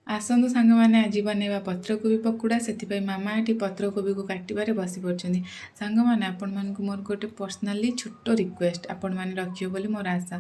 ଆସନ୍ତୁ ସାଙ୍ଗମାନେ ଆଜି ବନେଇବା ପତ୍ରକୋବି ପକୁଡ଼ା। ସେଥିପାଇଁ ମାମା ଏଠି ପତ୍ରକୋବିକୁ କାଟିବାରେ ବସି ପଡ଼ିଛନ୍ତି। ସାଙ୍ଗମାନେ ଆପଣମାନଙ୍କୁ ମୋର ଗୋଟେ ପର୍ସନାଲି ଛୋଟ ରିକ୍ୱେଷ୍ଟ ଆପଣମାନେ ରଖିବେ ବୋଲି ମୋର ଆଶା।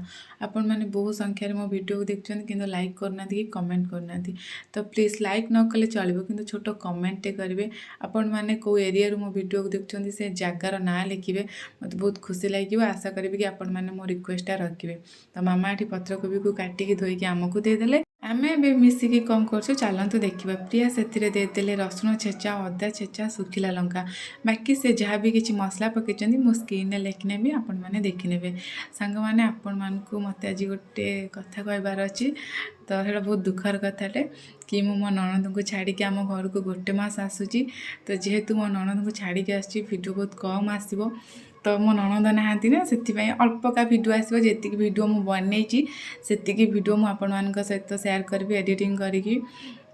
ଆପଣମାନେ ବହୁ ସଂଖ୍ୟାରେ ମୋ ଭିଡ଼ିଓକୁ ଦେଖୁଛନ୍ତି କିନ୍ତୁ ଲାଇକ୍ କରୁନାହାନ୍ତି କି କମେଣ୍ଟ କରୁନାହାନ୍ତି। ତ ପ୍ଲିଜ୍ ଲାଇକ୍ ନ କଲେ ଚଳିବ କିନ୍ତୁ ଛୋଟ କମେଣ୍ଟଟେ କରିବେ। ଆପଣମାନେ କେଉଁ ଏରିଆରୁ ମୋ ଭିଡ଼ିଓକୁ ଦେଖୁଛନ୍ତି ସେ ଜାଗାର ନାଁ ଲେଖିବେ, ମୋତେ ବହୁତ ଖୁସି ଲାଗିବ। ଆଶା କରିବି କି ଆପଣମାନେ ମୋ ରିକ୍ୱେଷ୍ଟଟା ରଖିବେ। ତ ମାମା ଏଠି ପତ୍ରକୋବିକୁ କାଟିକି ଧୋଇକି ଆମକୁ ଦେଇଦେଲେ। ଆମେ ଏବେ ମିଶିକି କ'ଣ କରୁଛୁ ଚାଲନ୍ତୁ ଦେଖିବା। ପ୍ରିୟା ସେଥିରେ ଦେଇଦେଲେ ରସୁଣ ଛେଚା, ଅଦା ଛେଚା, ଶୁଖିଲା ଲଙ୍କା। ବାକି ସେ ଯାହା ବି କିଛି ମସଲା ପକାଇଛନ୍ତି ମୁଁ ସ୍କ୍ରିନ୍ରେ ଲେଖିନେବି, ଆପଣମାନେ ଦେଖିନେବେ। ସାଙ୍ଗମାନେ ଆପଣମାନଙ୍କୁ ମୋତେ ଆଜି ଗୋଟେ କଥା କହିବାର ଅଛି। ତ ସେଇଟା ବହୁତ ଦୁଃଖର କଥାଟେ କି ମୁଁ ମୋ ନଣନ୍ଦଙ୍କୁ ଛାଡ଼ିକି ଆମ ଘରକୁ ଗୋଟେ ମାସ ଆସୁଛି। ତ ଯେହେତୁ ମୋ ନଣନ୍ଦଙ୍କୁ ଛାଡ଼ିକି ଆସୁଛି ଭିଡ଼ିଓ ବହୁତ କମ୍ ଆସିବ। ତ ମୋ ନଣନ୍ଦ ନାହାନ୍ତି ନା, ସେଥିପାଇଁ ଅଳ୍ପକା ଭିଡ଼ିଓ ଆସିବ। ଯେତିକି ଭିଡ଼ିଓ ମୁଁ ବନେଇଛି ସେତିକି ଭିଡ଼ିଓ ମୁଁ ଆପଣମାନଙ୍କ ସହିତ ସେୟାର କରିବି ଏଡ଼ିଟିଂ କରିକି।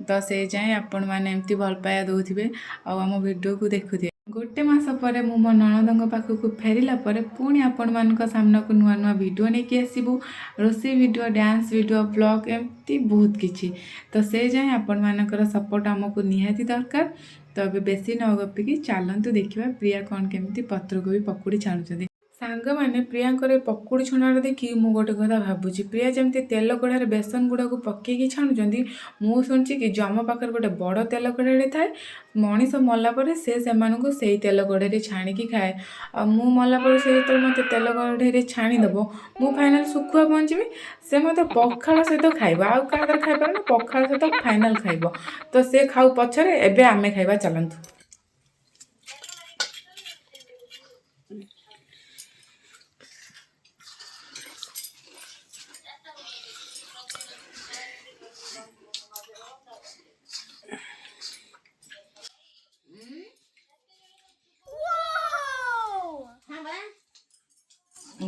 ତ ସେ ଯାଏଁ ଆପଣମାନେ ଏମିତି ଭଲ ପାଇବା ଦେଉଥିବେ ଆଉ ଆମ ଭିଡ଼ିଓକୁ ଦେଖୁଥିବେ। ଗୋଟେ ମାସ ପରେ ମୁଁ ମୋ ନଣନ୍ଦଙ୍କ ପାଖକୁ ଫେରିଲା ପରେ ପୁଣି ଆପଣମାନଙ୍କ ସାମ୍ନାକୁ ନୂଆ ନୂଆ ଭିଡ଼ିଓ ନେଇକି ଆସିବୁ। ରୋଷେଇ ଭିଡ଼ିଓ, ଡ୍ୟାନ୍ସ ଭିଡ଼ିଓ, ବ୍ଲଗ୍, ଏମିତି ବହୁତ କିଛି। ତ ସେ ଯାଏଁ ଆପଣମାନଙ୍କର ସପୋର୍ଟ ଆମକୁ ନିହାତି ଦରକାର। ତ ଏବେ ବେଶୀ ନ ଗପିକି ଚାଲନ୍ତୁ ଦେଖିବା ପ୍ରିୟା କ'ଣ କେମିତି ପତ୍ରକୋବି ପକୁଡ଼ି ଛାଣୁଛନ୍ତି। ସାଙ୍ଗମାନେ ପ୍ରିୟାଙ୍କର ଏ ପକୁଡ଼ି ଛଣାଟା ଦେଖିକି ମୁଁ ଗୋଟେ କଥା ଭାବୁଛି। ପ୍ରିୟା ଯେମିତି ତେଲ କଢ଼ାରେ ବେସନ ଗୁଡ଼ାକୁ ପକେଇକି ଛାଣୁଛନ୍ତି, ମୁଁ ଶୁଣିଛି କି ଯମ ପାଖରେ ଗୋଟେ ବଡ଼ ତେଲ କଢ଼େଇଟେ ଥାଏ। ମଣିଷ ମଲା ପରେ ସେମାନଙ୍କୁ ସେଇ ତେଲ କଢ଼େଇରେ ଛାଣିକି ଖାଏ। ଆଉ ମୁଁ ମଲା ପରେ ସେ ଯେତେବେଳେ ମୋତେ ତେଲ କଢ଼େଇରେ ଛାଣିଦେବ, ମୁଁ ଫାଇନାଲ୍ ଶୁଖୁଆ ପହଞ୍ଚିବି। ସେ ମୋତେ ପଖାଳ ସହିତ ଖାଇବ, ଆଉ କାହା ଦ୍ୱାରା ଖାଇପାରେ ନା, ପଖାଳ ସହିତ ଫାଇନାଲ୍ ଖାଇବ। ତ ସେ ଖାଉ ପଛରେ ଏବେ ଆମେ ଖାଇବା ଚାଲନ୍ତୁ।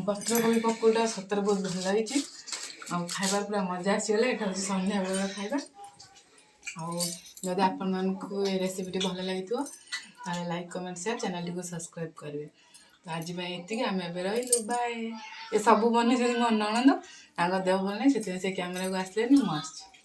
ପତ୍ରକୋବି ପକୁଡ଼ିଟା ସତରେ ବହୁତ ଭଲ ଲାଗିଛି ଆଉ ଖାଇବାର ପୁରା ମଜା ଆସିଗଲା। ଏଇଟା ହେଉଛି ସନ୍ଧ୍ୟାବେଳର ଖାଇବା। ଆଉ ଯଦି ଆପଣମାନଙ୍କୁ ଏ ରେସିପିଟି ଭଲ ଲାଗିଥିବ ତାହେଲେ ଲାଇକ୍, କମେଣ୍ଟ, ସେୟାର, ଚ୍ୟାନେଲଟିକୁ ସବସ୍କ୍ରାଇବ୍ କରିବେ। ତ ଆଜି ପାଇଁ ଏତିକି, ଆମେ ଏବେ ରହିଲୁ, ବାଏ। ଏ ସବୁ ବନେଇଛନ୍ତି ମୋ ନଣନ୍ଦ, ତାଙ୍କ ଦେହ ଭଲ ନାହିଁ ସେଥିପାଇଁ ସେ କ୍ୟାମେରାକୁ ଆସିଲେନି, ମୁଁ ଆସିଛି।